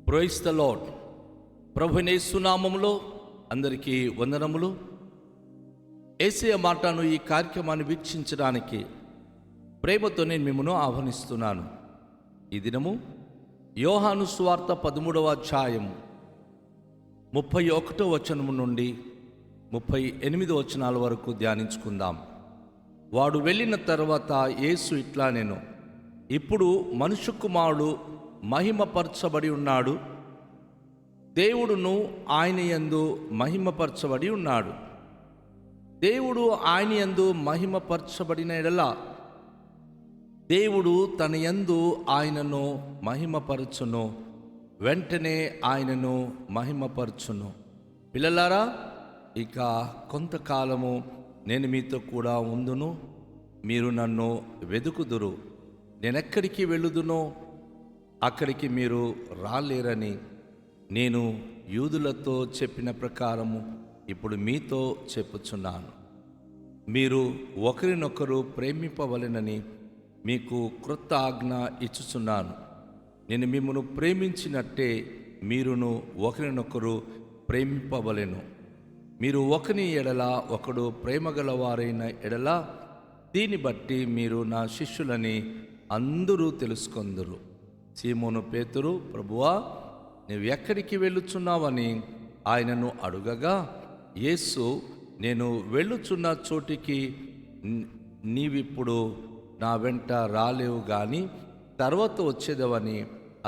Praise the lord. ప్రభువైన యేసు నామములో అందరికీ వందనములు. యేసయ్య మాటను ఈ కార్యక్రమాన్ని వీక్షించడానికి ప్రేమతో నేను మిమ్మల్ని ఆహ్వానిస్తున్నాను. ఈ దినము యోహాను సువార్త 13వ అధ్యాయం 31వ వచనము నుండి 38వ వచనాల వరకు ధ్యానించుకుందాం. వాడు వెళ్ళిన తర్వాత యేసు ఇట్లా నేను, ఇప్పుడు మనుష్య కుమారుడు మహిమపరచబడి ఉన్నాడు, దేవుడును ఆయన యందు మహిమపరచబడి ఉన్నాడు. దేవుడు ఆయన యందు మహిమపరచబడిన ఎడల దేవుడు తన యందు ఆయనను మహిమపరచును, వెంటనే ఆయనను మహిమపరచును. పిల్లలారా, ఇక కొంతకాలము నేను మీతో కూడా ఉందును, మీరు నన్ను వెదుకుదురు. నేనెక్కడికి వెళ్ళుదునో అక్కడికి మీరు రాలేరని నేను యూదులతో చెప్పిన ప్రకారము ఇప్పుడు మీతో చెప్పుచున్నాను. మీరు ఒకరినొకరు ప్రేమింపవలెనని మీకు క్రొత్త ఆజ్ఞ ఇచ్చుచున్నాను. నేను మిమ్మల్ని ప్రేమించినట్టే మీరును ఒకరినొకరు ప్రేమింపవలెను. మీరు ఒకని ఎడల ఒకడు ప్రేమగలవారైన ఎడల దీన్ని బట్టి మీరు నా శిష్యులని అందరూ తెలుసుకొందురు. సీమోను పేతురు, ప్రభువా, నీవు ఎక్కడికి వెళ్ళుచున్నావని ఆయనను అడుగగా, యేసు, నేను వెళ్ళుచున్న చోటికి నీవిప్పుడు నా వెంట రాలేవు గాని తర్వాత వచ్చేదవని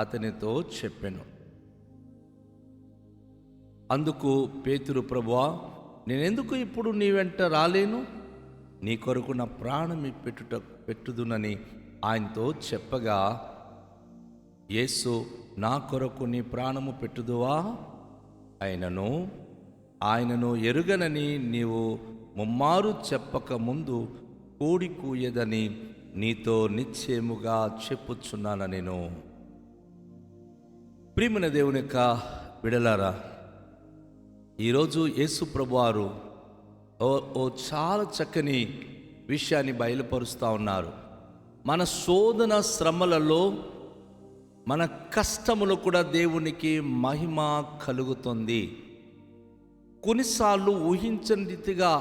అతనితో చెప్పెను. అందుకు పేతురు, ప్రభువా, నేనెందుకు ఇప్పుడు నీ వెంట రాలేను? నీ కొరకు నా ప్రాణం పెట్టుదునని ఆయనతో చెప్పగా, యేసు, నా కొరకు నీ ప్రాణము పెట్టుదువా? ఆయనను ఎరుగనని నీవు ముమ్మారు చెప్పక ముందు కోడి కూయదని నీతో నిశ్చయముగా చెప్పుచున్నాను నేను. ప్రియమైన దేవుని యొక్క బిడలారా, ఈరోజు యేసు ప్రభువారు ఓ చాలా చక్కని విషయాన్ని బయలుపరుస్తూ ఉన్నారు. మన శోధన శ్రమలలో, మన కష్టములో కూడా దేవునికి మహిమ కలుగుతుంది. కొన్నిసార్లు ఊహించని రీతిగా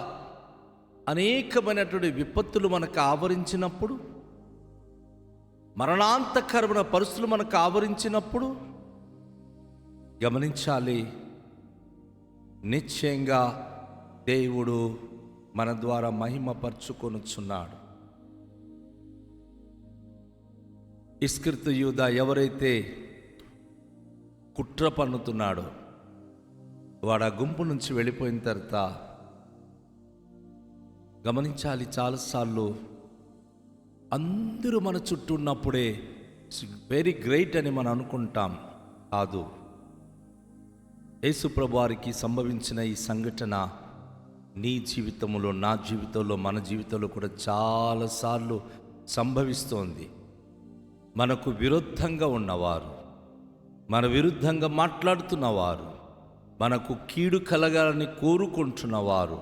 అనేకమైనటువంటి విపత్తులు మనకు ఆవరించినప్పుడు, మరణాంతకరమైన పరిస్థితులు మనకు ఆవరించినప్పుడు గమనించాలి, నిశ్చయంగా దేవుడు మన ద్వారా మహిమపరచుకొనుచున్నాడు. ఇస్కరియోతు యూదా ఎవరైతే కుట్ర పన్నుతున్నాడో వాడు ఆ గుంపు నుంచి వెళ్ళిపోయిన తర్వాత గమనించాలి, చాలాసార్లు అందరూ మన చుట్టూ ఉన్నప్పుడే వెరీ గ్రేట్ అని మనం అనుకుంటాం. కాదు, యేసు ప్రభువారికి సంభవించిన ఈ సంఘటన నీ జీవితంలో, నా జీవితంలో, మన జీవితంలో కూడా చాలాసార్లు సంభవిస్తోంది. మనకు విరుద్ధంగా ఉన్నవారు, మన విరుద్ధంగా మాట్లాడుతున్నవారు, మనకు కీడు కలగాలని కోరుకుంటున్నవారు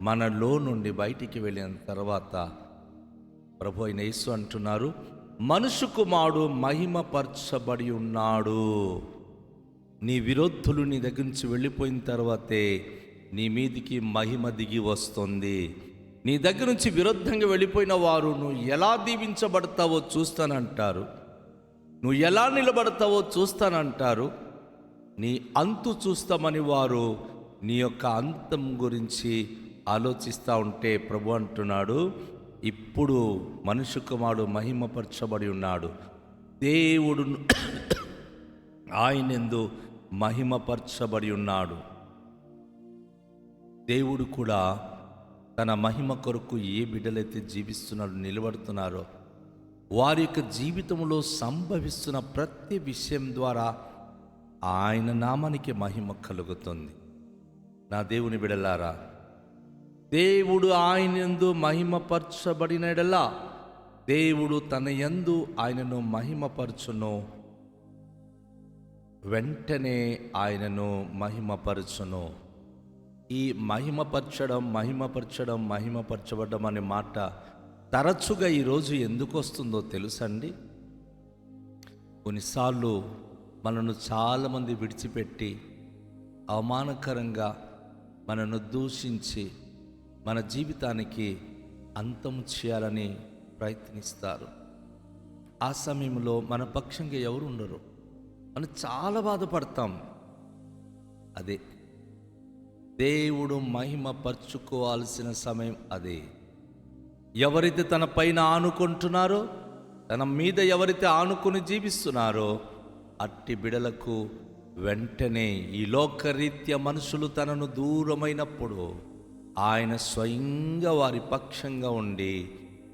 మనలో నుండి బయటికి వెళ్ళిన తర్వాత ప్రభు అయిన యేసు అంటున్నారు, మనుష్య కుమారుడు మహిమపరచబడి ఉన్నాడు. నీ విరోధులు నీ దగ్గర నుంచి వెళ్ళిపోయిన తర్వాతే నీ మీదికి మహిమ దిగి వస్తుంది. నీ దగ్గర నుంచి విరుద్ధంగా వెళ్ళిపోయిన వారు నువ్వు ఎలా దీవించబడతావో చూస్తానంటారు, నువ్వు ఎలా నిలబడతావో చూస్తానంటారు. నీ అంతు చూస్తామని వారు నీ యొక్క అంతం గురించి ఆలోచిస్తూ ఉంటే ప్రభు అంటున్నాడు, ఇప్పుడు మనుష్య కుమారుడు మహిమపరచబడి ఉన్నాడు, దేవుడు ఆయనందు మహిమపరచబడి ఉన్నాడు. దేవుడు కూడా తన మహిమ కొరకు ఏ బిడ్డలైతే జీవిస్తున్నారో, నిలబడుతున్నారో, వారి యొక్క జీవితంలో సంభవిస్తున్న ప్రతి విషయం ద్వారా ఆయన నామానికి మహిమ కలుగుతుంది. నా దేవుని బిడ్డలారా, దేవుడు ఆయన యందు మహిమపరచబడిన ఎడల దేవుడు తన యందు ఆయనను మహిమపరచును, వెంటనే ఆయనను మహిమపరచును. ఈ మహిమపరచబడ్డం అనే మాట తరచుగా ఈరోజు ఎందుకు వస్తుందో తెలుసండి. కొన్నిసార్లు మనను చాలామంది విడిచిపెట్టి అవమానకరంగా మనను దూషించి మన జీవితానికి అంతం చేయాలని ప్రయత్నిస్తారు. ఆ సమయంలో మన పక్షంగా ఎవరు ఉండరు, మనం చాలా బాధపడతాం. అదే దేవుడు మహిమ పరుచుకోవాల్సిన సమయం అదే. ఎవరైతే తన పైన ఆనుకుంటున్నారో, తన మీద ఎవరైతే ఆనుకుని జీవిస్తున్నారో అట్టి బిడలకు వెంటనే ఈ లోకరీత్యా మనుషులు తనను దూరమైనప్పుడు ఆయన స్వయంగా వారి పక్షంగా ఉండి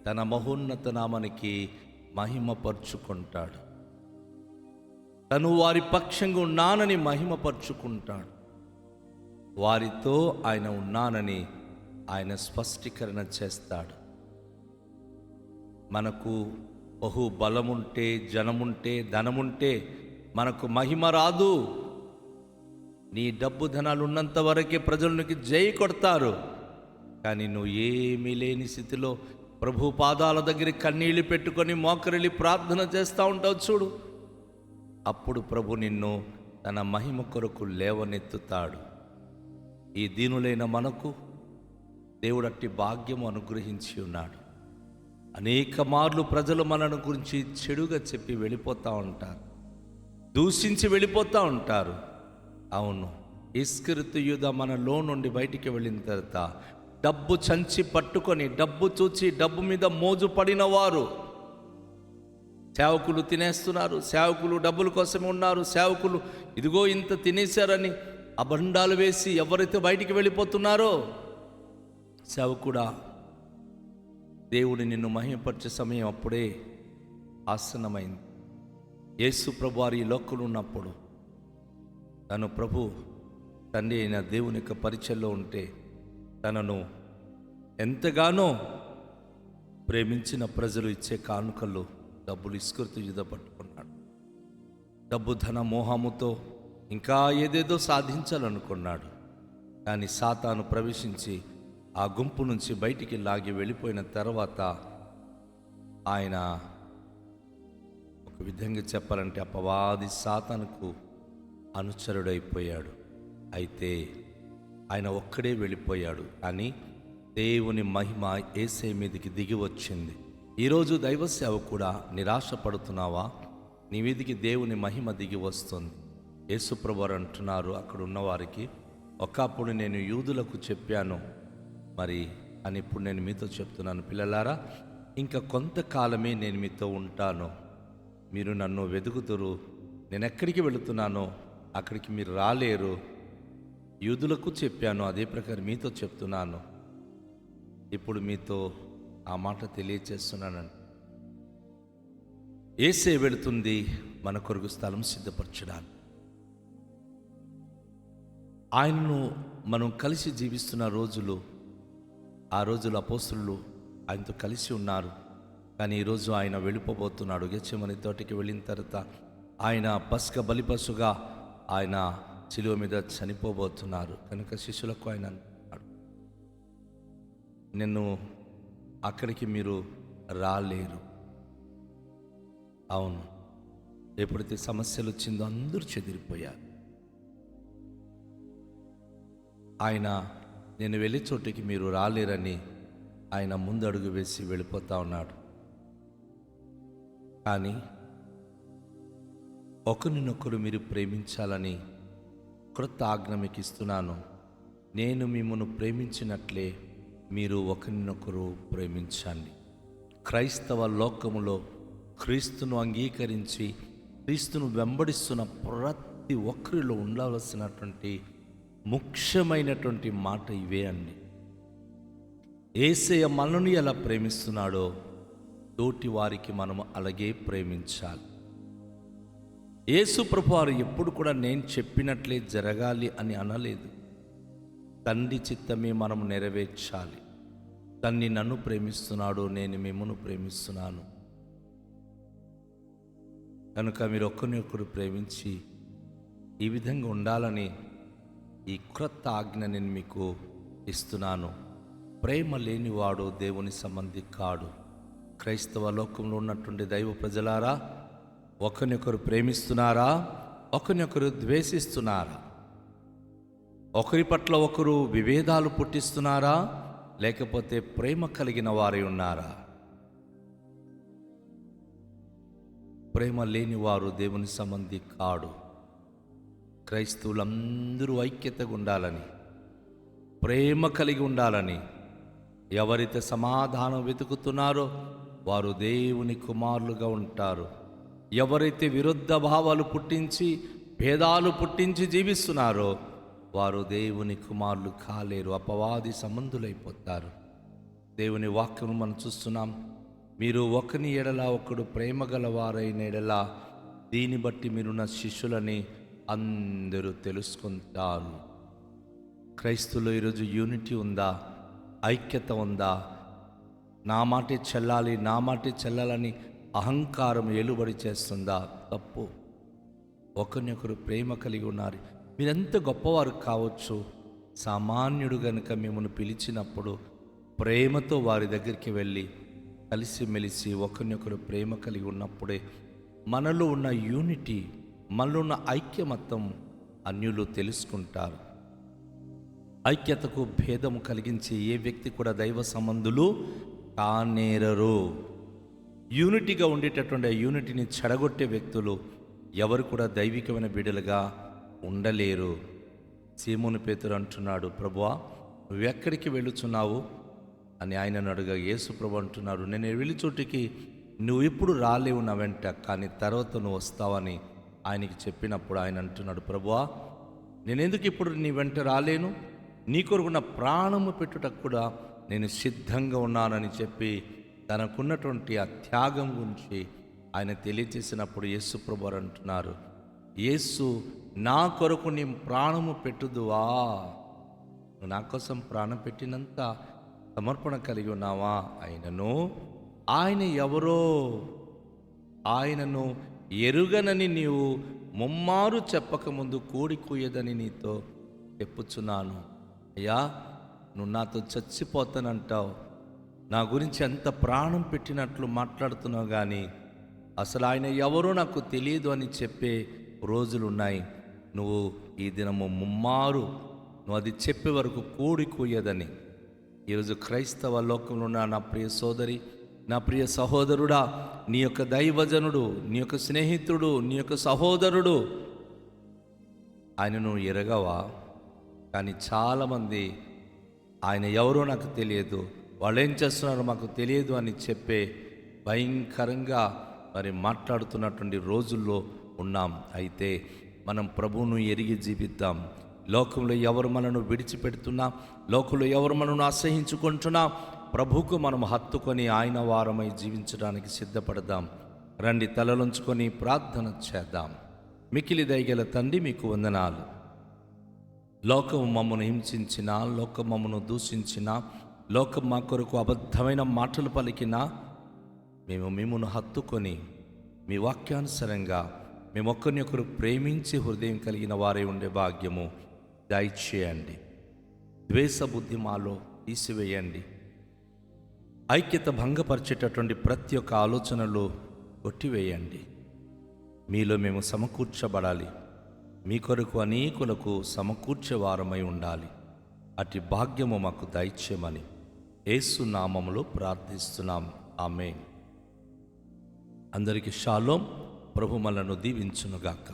తన మహోన్నత నామానికి మహిమపరుచుకుంటాడు. తను వారి పక్షంగా ఉన్నానని మహిమపరుచుకుంటాడు. వారితో ఆయన ఉన్నానని ఆయన స్పష్టీకరణ చేస్తాడు. మనకు బహు బలముంటే, జనముంటే, ధనముంటే మనకు మహిమ రాదు. నీ డబ్బు ధనాలు ఉన్నంత వరకే ప్రజలకు జై కొడతారు. కానీ నువ్వు ఏమీ లేని స్థితిలో ప్రభు పాదాల దగ్గర కన్నీళ్లు పెట్టుకొని మోకరిల్లి ప్రార్థన చేస్తూ ఉంటావు చూడు, అప్పుడు ప్రభు నిన్ను తన మహిమ కొరకు లేవనెత్తుతాడు. ఈ దీనులైన మనకు దేవుడు అట్టి భాగ్యము అనుగ్రహించి ఉన్నాడు. అనేక మార్లు ప్రజలు మనను గురించి చెడుగా చెప్పి వెళ్ళిపోతూ ఉంటారు, దూషించి వెళ్ళిపోతూ ఉంటారు. అవును, ఇస్కరితు యూదా మనలో నుండి బయటికి వెళ్ళిన తర్వాత డబ్బు చంచి పట్టుకొని, డబ్బు చూచి డబ్బు మీద మోజు పడిన వారు, సేవకులు తినేస్తున్నారు, సేవకులు డబ్బుల కోసమే ఉన్నారు, సేవకులు ఇదిగో ఇంత తినేశారని అబండాలు వేసి ఎవరైతే బయటికి వెళ్ళిపోతున్నారో, సేవకుడా దేవుడు నిన్ను మహిమపరిచే సమయం అప్పుడే ఆసన్నమైంది. యేసు ప్రభు వారి ఈ లోకంలో ఉన్నప్పుడు తను ప్రభు తండ్రి అయిన దేవుని యొక్క పరిచయంలో ఉంటే తనను ఎంతగానో ప్రేమించిన ప్రజలు ఇచ్చే కానుకలు డబ్బులు ఇస్కరితు యూదా పట్టుకున్నాడు. డబ్బు ధన మోహముతో ఇంకా ఏదేదో సాధించాలనుకున్నాడు. కానీ సాతాను ప్రవేశించి ఆ గుంపు నుంచి బయటికి లాగి వెళ్ళిపోయిన తర్వాత ఆయన ఒక విధంగా చెప్పాలంటే అపవాది సాతానుకు అనుచరుడైపోయాడు. అయితే ఆయన ఒక్కడే వెళ్ళిపోయాడు, కానీ దేవుని మహిమ యేసే మీదికి దిగి వచ్చింది. ఈరోజు దైవ సేవ కూడా నిరాశపడుతున్నావా? నీ మీదికి దేవుని మహిమ దిగి వస్తుంది. యేసుప్రభు అంటున్నారు అక్కడ ఉన్నవారికి, ఒకప్పుడు నేను యూదులకు చెప్పాను మరి అని ఇప్పుడు నేను మీతో చెప్తున్నాను, పిల్లలారా ఇంకా కొంతకాలమే నేను మీతో ఉంటాను, మీరు నన్ను వెతుకుతురు, నేను ఎక్కడికి వెళుతున్నానో అక్కడికి మీరు రాలేరు. యూదులకు చెప్పాను, అదే ప్రకారం మీతో చెప్తున్నాను. ఇప్పుడు మీతో ఆ మాట తెలియచేస్తున్నానండి. యేసే వెళుతుంది మన కొరకు స్థలం సిద్ధపరచడానికి. ఆయనను మనం కలిసి జీవిస్తున్న రోజులు, ఆ రోజులు అపోస్తలులు ఆయనతో కలిసి ఉన్నారు. కానీ ఈరోజు ఆయన వెళ్ళిపోబోతున్నాడు. గెత్సేమనే తోటకి వెళ్ళిన తర్వాత ఆయన పస్క బలిపశుగా ఆయన శిలువ మీద చనిపోబోతున్నారు. కనుక శిష్యులకు ఆయన అన్నాడు, నిన్ను అక్కడికి మీరు రాలేరు. అవును, ఎప్పుడైతే సమస్యలు వచ్చిందో అందరూ చెదిరిపోయారు. ఆయన నేను వెళ్ళే చోటికి మీరు రాలేరని ఆయన ముందు అడుగు వేసి వెళ్ళిపోతా ఉన్నాడు. కానీ ఒకరినొకరు మీరు ప్రేమించాలని క్రొత్త ఆజ్ఞ మీకు ఇస్తున్నాను. నేను మిమ్మల్ని ప్రేమించినట్లే మీరు ఒకరినొకరు ప్రేమించండి. క్రైస్తవ లోకములో క్రీస్తును అంగీకరించి క్రీస్తును వెంబడిస్తున్న ప్రతి ఒక్కరిలో ఉండవలసినటువంటి ముఖ్యమైనటువంటి మాట ఇవే అండి. యేసయ్య మనల్ని ఎలా ప్రేమిస్తున్నాడో తోటి వారికి మనము అలాగే ప్రేమించాలి. యేసు ప్రభు వారు ఎప్పుడు కూడా నేను చెప్పినట్లే జరగాలి అని అనలేదు. తండ్రి చిత్తమే మనము నెరవేర్చాలి. తండ్రి నన్ను ప్రేమిస్తున్నాడు, నేను మిమ్మల్ని ప్రేమిస్తున్నాను. కనుక మీరు ఒకరినొకరు ప్రేమించి ఈ విధంగా ఉండాలని ఈ క్రొత్త ఆజ్ఞ నేను మీకు ఇస్తున్నాను. ప్రేమ లేనివాడు దేవుని సంబంధి కాడు. క్రైస్తవ లోకంలో ఉన్నటువంటి దైవ ప్రజలారా, ఒకరినొకరు ప్రేమిస్తున్నారా? ఒకరినొకరు ద్వేషిస్తున్నారా? ఒకరి పట్ల ఒకరు విభేదాలు పుట్టిస్తున్నారా? లేకపోతే ప్రేమ కలిగిన వారై ఉన్నారా? ప్రేమ లేని వారు దేవుని సంబంధి కాడు. క్రైస్తవులందరూ ఐక్యతగా ఉండాలని, ప్రేమ కలిగి ఉండాలని, ఎవరైతే సమాధానం వెతుకుతున్నారో వారు దేవుని కుమారులుగా ఉంటారు. ఎవరైతే విరుద్ధ భావాలు పుట్టించి భేదాలు పుట్టించి జీవిస్తున్నారో వారు దేవుని కుమారులు కాలేరు, అపవాది సంబంధులైపోతారు. దేవుని వాక్యం మనం చూస్తున్నాం. మీరు ఒకని ఎడల ఒకడు ప్రేమ గలవారైన ఎడల దీన్ని బట్టి మీరు నా శిష్యులని అందరూ తెలుసుకుంటారు. క్రైస్తవులో ఈరోజు యూనిటీ ఉందా? ఐక్యత ఉందా? నా మాటే చెల్లాలి, నా మాటే చెల్లాలని అహంకారం ఏలుబడి చేస్తుందా? తప్పు. ఒకరినొకరు ప్రేమ కలిగి ఉన్నారు. మీరెంత గొప్పవారు కావచ్చు, సామాన్యుడు గనుక మిమ్మల్ని పిలిచినప్పుడు ప్రేమతో వారి దగ్గరికి వెళ్ళి కలిసిమెలిసి ఒకరినొకరు ప్రేమ కలిగి ఉన్నప్పుడే మనలో ఉన్న యూనిటీ, మనలో ఉన్న ఐక్యమత్యం అన్యులు తెలుసుకుంటారు. ఐక్యతకు భేదము కలిగించే ఏ వ్యక్తి కూడా దైవ సంబంధులు కానేరరు. యూనిటీగా ఉండేటటువంటి ఆ యూనిటీని చెడగొట్టే వ్యక్తులు ఎవరు కూడా దైవికమైన బిడ్డలుగా ఉండలేరు. సీమోను పేతురు అంటున్నాడు, ప్రభువా నువ్వెక్కడికి వెళ్ళుచున్నావు అని ఆయనను అడుగా యేసు ప్రభు అంటున్నాడు, నేను వెళ్ళి చోటికి నువ్వు ఇప్పుడు రాలేవు నా వెంట, కానీ తర్వాత నువ్వు వస్తావని ఆయనకి చెప్పినప్పుడు ఆయన అంటున్నాడు, ప్రభువా నేను ఎందుకు ఇప్పుడు నీ వెంట రాలేను? నీ కొరకు నా ప్రాణము పెట్టుటకు కూడా నేను సిద్ధంగా ఉన్నానని చెప్పి తనకున్నటువంటి ఆ త్యాగం గురించి ఆయన తెలియజేసినప్పుడు యేసు ప్రభు అంటున్నారు, యేసు నా కొరకు నీ ప్రాణము పెట్టుదువా? నువ్వు నా కోసం ప్రాణం పెట్టినంత సమర్పణ కలిగి ఉన్నావా? ఆయన ఎవరో ఆయనను ఎరుగనని నీవు ముమ్మారు చెప్పకముందు కోడి కూయదని నీతో చెప్పుచున్నాను. అయ్యా నువ్వు నాతో చచ్చిపోతానంటావు, నా గురించి ఎంత ప్రాణం పెట్టినట్లు మాట్లాడుతున్నావు, కానీ అసలు ఆయన ఎవరో నాకు తెలియదు అని చెప్పే రోజులున్నాయి. నువ్వు ఈ దినము ముమ్మారు నువ్వు అది చెప్పే వరకు కోడి కూయదని. ఈరోజు క్రైస్తవ లోకంలో ఉన్న నా ప్రియ సోదరి, నా ప్రియ సహోదరుడా, నీ యొక్క దైవజనుడు, నీ యొక్క స్నేహితుడు, నీ యొక్క సహోదరుడు ఆయనను ఎరగవా? కానీ చాలామంది ఆయన ఎవరో నాకు తెలియదు, వాళ్ళు ఏం చేస్తున్నారో మాకు తెలియదు అని చెప్పే భయంకరంగా మరి మాట్లాడుతున్నటువంటి రోజుల్లో ఉన్నాం. అయితే మనం ప్రభువును ఎరిగి జీవిద్దాం. లోకంలో ఎవరు మనను విడిచిపెడుతున్నా, లోకంలో ఎవరు మనను అసహించుకుంటున్నా, ప్రభువుకు మనం హత్తుకొని ఆయన వారమై జీవించడానికి సిద్ధపడదాం. రండి, తలలుంచుకొని ప్రార్థన చేద్దాం. మికిలి దయగల తండ్రి, మీకు వందనాలు. లోకం మమ్మను హింసించిన, లోకం మమ్మను దూషించిన, లోకం మా కొరకు అబద్ధమైన మాటలు పలికినా మేము మిమ్మల్ని హత్తుకొని మీ వాక్యానుసారంగా మేము ఒకరినొకరు ప్రేమించి హృదయం కలిగిన వారే ఉండే భాగ్యము దయచేయండి. ద్వేష బుద్ధి మాలో తీసివేయండి. ఐక్యత భంగపరిచేటటువంటి ప్రతి ఒక్క ఆలోచనలు కొట్టివేయండి. మీలో మేము సమకూర్చబడాలి, మీ కొరకు అనేకులకు సమకూర్చేవారమై ఉండాలి. అట్టి భాగ్యము మాకు దయచేయమని యేసు నామములో ప్రార్థిస్తున్నాం. ఆమేన్. అందరికీ షాలోం. ప్రభు మనలను దీవించునుగాక.